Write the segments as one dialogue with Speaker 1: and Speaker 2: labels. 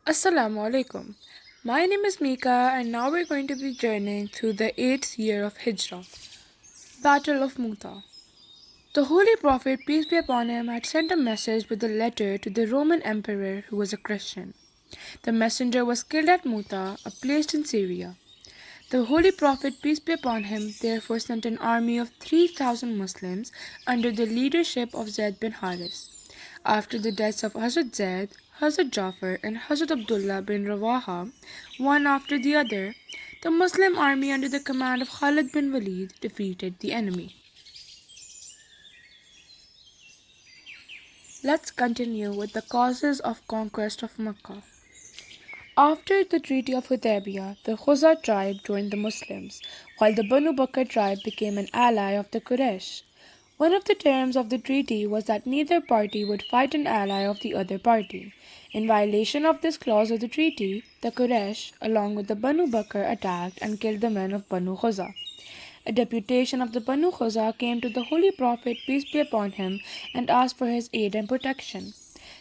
Speaker 1: Assalamu alaikum. My name is Mika, and now we're going to be journeying through the 8th year of Hijrah, Battle of Muta. The Holy Prophet, peace be upon him, had sent a message with a letter to the Roman Emperor who was a Christian. The messenger was killed at Muta, a place in Syria. The Holy Prophet, peace be upon him, therefore sent an army of 3,000 Muslims under the leadership of Zayd bin Haris. After the deaths of Hazrat Zayd, Hazrat Jafar, and Hazrat Abdullah bin Rawaha, one after the other, the Muslim army under the command of Khalid bin Walid defeated the enemy. Let's continue with the causes of conquest of Mecca. After the Treaty of Hudaybiyah, the Khuzar tribe joined the Muslims, while the Banu Bakr tribe became an ally of the Quraysh. One of the terms of the treaty was that neither party would fight an ally of the other party. In violation of this clause of the treaty, the Quraysh, along with the Banu Bakr, attacked and killed the men of Banu Khuzar. A deputation of the Banu Khuzar came to the Holy Prophet, peace be upon him, and asked for his aid and protection.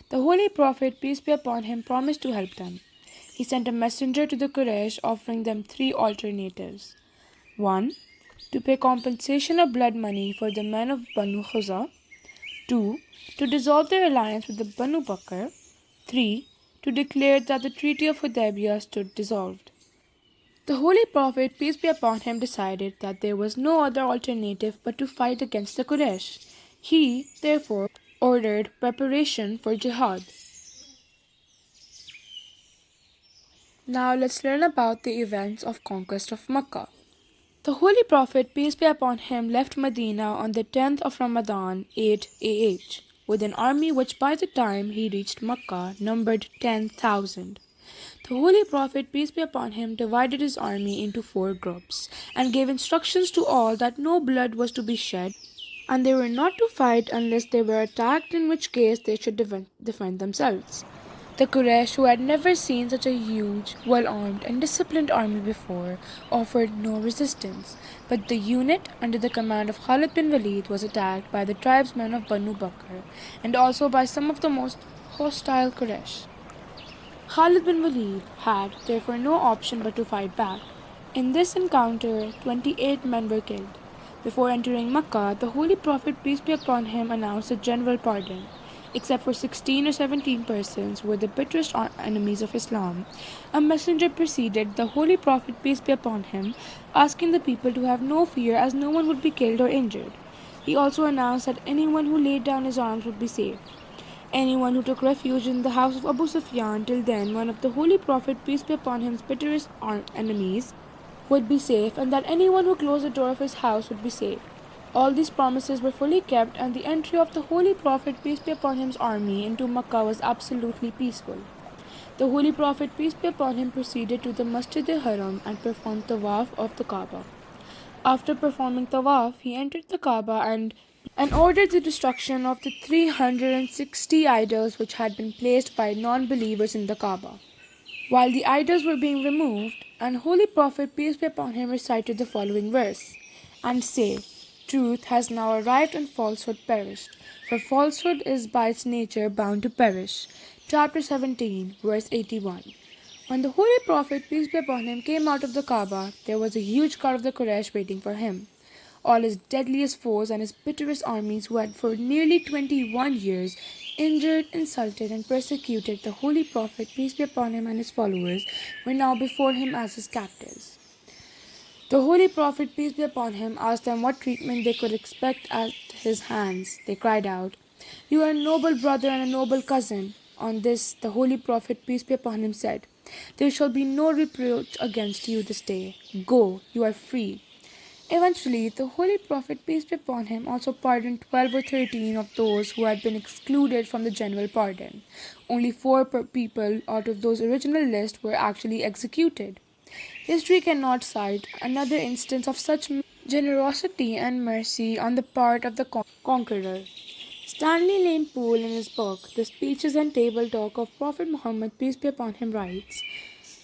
Speaker 1: The Holy Prophet, peace be upon him, promised to help them. He sent a messenger to the Quraysh offering them three alternatives. 1. To pay compensation of blood money for the men of Banu Khuzar. 2. To dissolve their alliance with the Banu Bakr. 3. To declare that the Treaty of Hudaybiyah stood dissolved. The Holy Prophet, peace be upon him, decided that there was no other alternative but to fight against the Quraysh. He, therefore, ordered preparation for jihad. Now let's learn about the events of conquest of Mecca. The Holy Prophet, peace be upon him, left Medina on the 10th of Ramadan, 8 AH, with an army which by the time he reached Mecca numbered 10,000. The Holy Prophet, peace be upon him, divided his army into four groups and gave instructions to all that no blood was to be shed and they were not to fight unless they were attacked, in which case they should defend themselves. The Quraysh, who had never seen such a huge, well-armed and disciplined army before, offered no resistance, but the unit under the command of Khalid bin Walid was attacked by the tribesmen of Banu Bakr and also by some of the most hostile Quraysh. Khalid bin Walid had therefore no option but to fight back. In this encounter, 28 men were killed. Before entering Mecca, the Holy Prophet, peace be upon him, announced a general pardon. Except for 16 or 17 persons who were the bitterest enemies of Islam, a messenger preceded the Holy Prophet, peace be upon him, asking the people to have no fear as no one would be killed or injured. He also announced that anyone who laid down his arms would be safe. Anyone who took refuge in the house of Abu Sufyan, till then one of the Holy Prophet, peace be upon him's bitterest enemies, would be safe, and that anyone who closed the door of his house would be safe. All these promises were fully kept, and the entry of the Holy Prophet, peace be upon him's army, into Mecca was absolutely peaceful. The Holy Prophet, peace be upon him, proceeded to the Masjid al-Haram and performed tawaf of the Kaaba. After performing tawaf, he entered the Kaaba and ordered the destruction of the 360 idols which had been placed by non-believers in the Kaaba. While the idols were being removed, an Holy Prophet, peace be upon him, recited the following verse, and say, Truth has now arrived and falsehood perished, for falsehood is by its nature bound to perish. Chapter 17, verse 81. When the Holy Prophet, peace be upon him, came out of the Kaaba, there was a huge crowd of the Quraysh waiting for him. All his deadliest foes and his bitterest armies, who had for nearly 21 years injured, insulted, and persecuted the Holy Prophet, peace be upon him, and his followers, were now before him as his captives. The Holy Prophet, peace be upon him, asked them what treatment they could expect at his hands. They cried out, You are a noble brother and a noble cousin. On this, the Holy Prophet, peace be upon him, said, There shall be no reproach against you this day. Go, you are free. Eventually, the Holy Prophet, peace be upon him, also pardoned 12 or 13 of those who had been excluded from the general pardon. Only four people out of those original list were actually executed. History cannot cite another instance of such generosity and mercy on the part of the conqueror. Stanley Lane Poole, in his book The Speeches and Table Talk of Prophet Muhammad, peace be upon him, writes,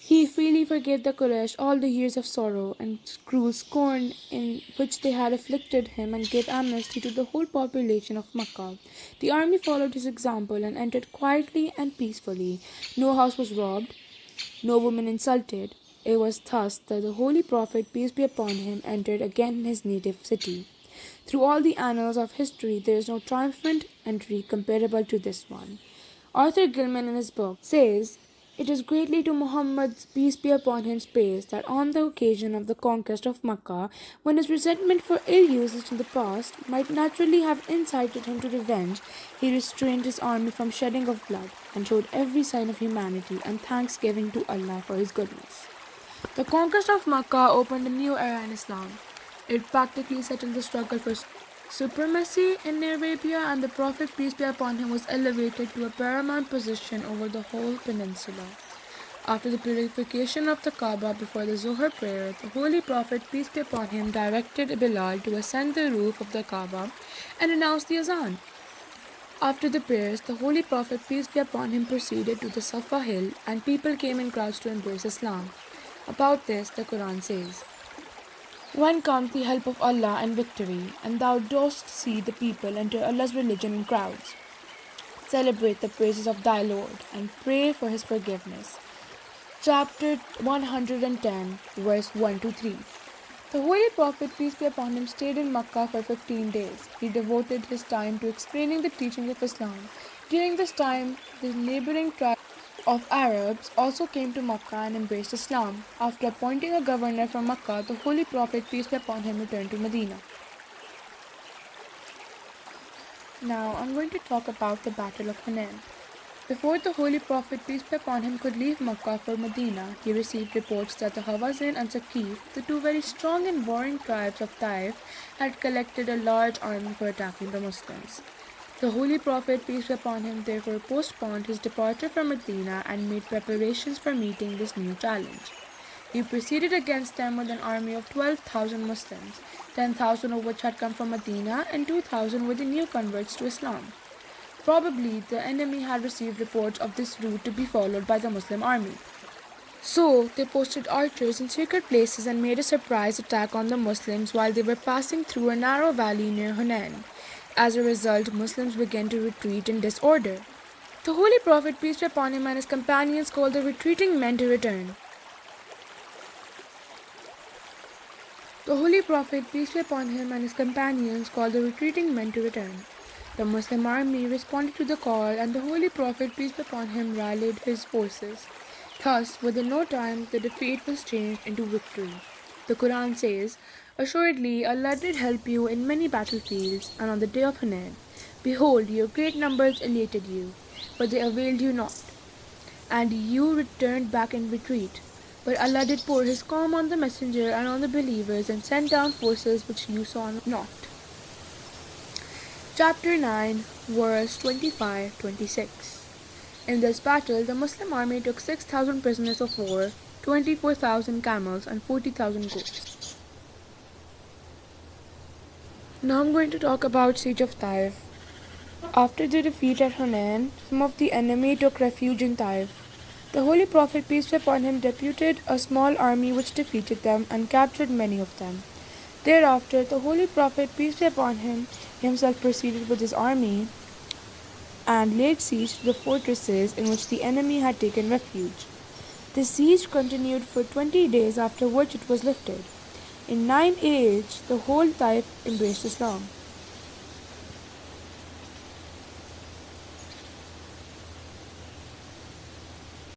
Speaker 1: He freely forgave the Quraysh all the years of sorrow and cruel scorn in which they had afflicted him and gave amnesty to the whole population of Makkah. The army followed his example and entered quietly and peacefully. No house was robbed, no woman insulted. It was thus that the Holy Prophet, peace be upon him, entered again his native city. Through all the annals of history, there is no triumphant entry comparable to this one. Arthur Gilman, in his book, says, "It is greatly to Muhammad's peace be upon him's praise that on the occasion of the conquest of Mecca, when his resentment for ill usage in the past might naturally have incited him to revenge, he restrained his army from shedding of blood, and showed every sign of humanity and thanksgiving to Allah for his goodness." The conquest of Mecca opened a new era in Islam. It practically settled the struggle for supremacy in Arabia, and the Prophet, peace be upon him, was elevated to a paramount position over the whole peninsula. After the purification of the Kaaba before the Zuhr prayer, the Holy Prophet, peace be upon him, directed Bilal to ascend the roof of the Kaaba and announce the Azan. After the prayers, the Holy Prophet, peace be upon him, proceeded to the Safa hill, and people came in crowds to embrace Islam. About this, the Quran says, "When comes the help of Allah and victory, and thou dost see the people enter Allah's religion in crowds, celebrate the praises of thy Lord, and pray for his forgiveness." Chapter 110, verse 1 to 3. The Holy Prophet, peace be upon him, stayed in Makkah for 15 days. He devoted his time to explaining the teachings of Islam. During this time, the neighboring tribes of Arabs also came to Makkah and embraced Islam. After appointing a governor from Makkah, the Holy Prophet, peace be upon him, returned to Medina. Now I'm going to talk about the Battle of Hunayn. Before the Holy Prophet, peace be upon him, could leave Makkah for Medina, he received reports that the Hawazin and Saqif, the two very strong and warring tribes of Taif, had collected a large army for attacking the Muslims. The Holy Prophet, peace be upon him, therefore postponed his departure from Medina and made preparations for meeting this new challenge. He proceeded against them with an army of 12,000 Muslims, 10,000 of which had come from Medina and 2,000 were the new converts to Islam. Probably the enemy had received reports of this route to be followed by the Muslim army. So they posted archers in secret places and made a surprise attack on the Muslims while they were passing through a narrow valley near Hunayn. As a result, Muslims began to retreat in disorder. The Holy Prophet, peace be upon him, and his companions called the retreating men to return. The Holy Prophet, peace be upon him, and his companions called the retreating men to return. The Muslim army responded to the call, and the Holy Prophet, peace be upon him, rallied his forces. Thus, within no time, the defeat was changed into victory. The Quran says, "Assuredly, Allah did help you in many battlefields, and on the day of Hunayn. Behold, your great numbers elated you, but they availed you not, and you returned back in retreat. But Allah did pour His calm on the messenger and on the believers, and sent down forces which you saw not." Chapter 9, verse 25-26. In this battle, the Muslim army took 6,000 prisoners of war, 24,000 camels, and 40,000 goats. Now I'm going to talk about Siege of Taif. After the defeat at Hunayn, some of the enemy took refuge in Taif. The Holy Prophet, peace be upon him, deputed a small army which defeated them and captured many of them. Thereafter, the Holy Prophet, peace be upon him, himself proceeded with his army and laid siege to the fortresses in which the enemy had taken refuge. The siege continued for 20 days, after which it was lifted. In 9 AH, the whole Taif embraced Islam.